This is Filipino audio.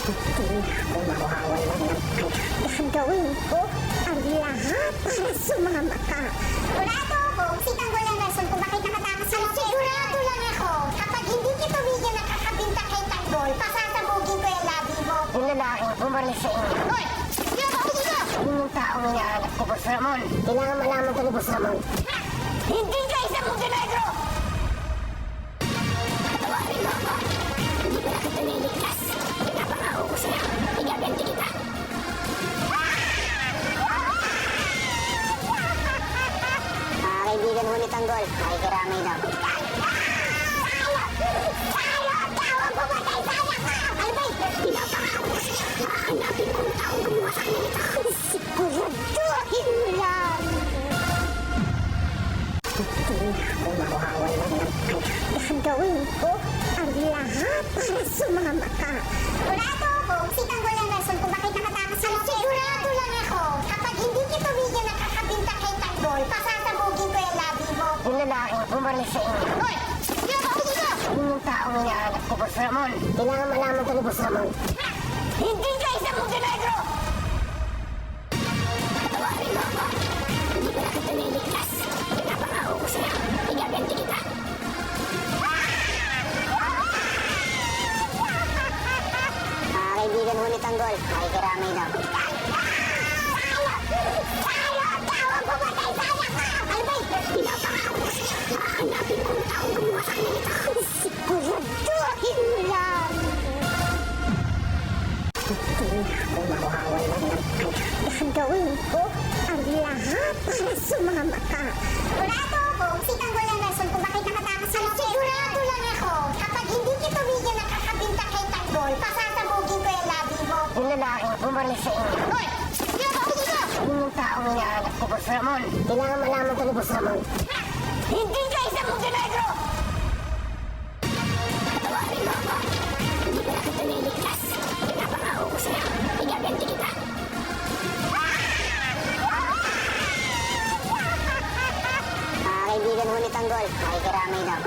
Kung makuhawan lang ng gagawin ko ang lahat para sumama ka. Sigurado ako, si Tanggol ang rason kung bakit nakatakas sa loob. Sigurado lang ako, kapag hindi kita bigyan ng kakabinta kay Tanggol, pasasabugin ko yung labi mo. Yung lalaking bumalik sa inyo. Hoy! Sino ba ako dito? Yung taong hinahanap ko, Boss Ramon. Kailangan malaman ko ni Boss Ramon. Hindi ka isang Montenegro! Patawarin mo ako. Hindi ko na kita niligtas. Pinapangako ko sa'yo. Igaganti kita. Kaibigan mo ni Tanggol. Makikiramay daw. Pinapangako ko sa'yo. Hahanapin ko ang taong gumawa sa kanya nito. Siguraduhin mo lang. Kung makuhawan lang ng gagawin ko ang lahat para sumama ka. Sigurado ako, si Tanggol ang rason kung bakit nakatakas sa loob. Sigurado lang ako, kapag hindi kita bigyan ng kakabinta kay Tanggol, pasasabugin ko yung labi mo. Yung lalaking bumalik sa inyo. Hoy! Sino ba ako dito? Yung taong hinahanap ko, Boss Ramon. Kailangan malaman ko ni Boss Ramon. Hindi ka isang Montenegro! Patawarin mo ako. Hindi ko na kita niligtas. Pinapangako ko sa'yo. Igaganti kita. Kaibigan mo ni Tanggol. Makikiramay daw. Pinapangako ko sa'yo. Hahanapin ko ang taong gumawa sa kanya nito. Siguraduhin mo lang. Kung makuhawan lang ng gagawin ko ang lahat para sumama ka. Sigurado ako, si Tanggol ang rason kung bakit nakatakas sa loob. Sigurado lang ako, kapag hindi kita bigyan ng kakabinta kay Tanggol, pasasabugin ko yung labi mo. Yung lalaking bumalik sa inyo. Hoy! Sino ba ako dito? Yung taong hinahanap ko, Boss Ramon. Kailangan malaman ko ni Boss Ramon. Hindi ka isang Montenegro! Patawarin mo ako. Hindi ko na kita niligtas. Pinapangako ko sa'yo. Igaganti kita. Kaibigan mo ni Tanggol. Makikiramay daw.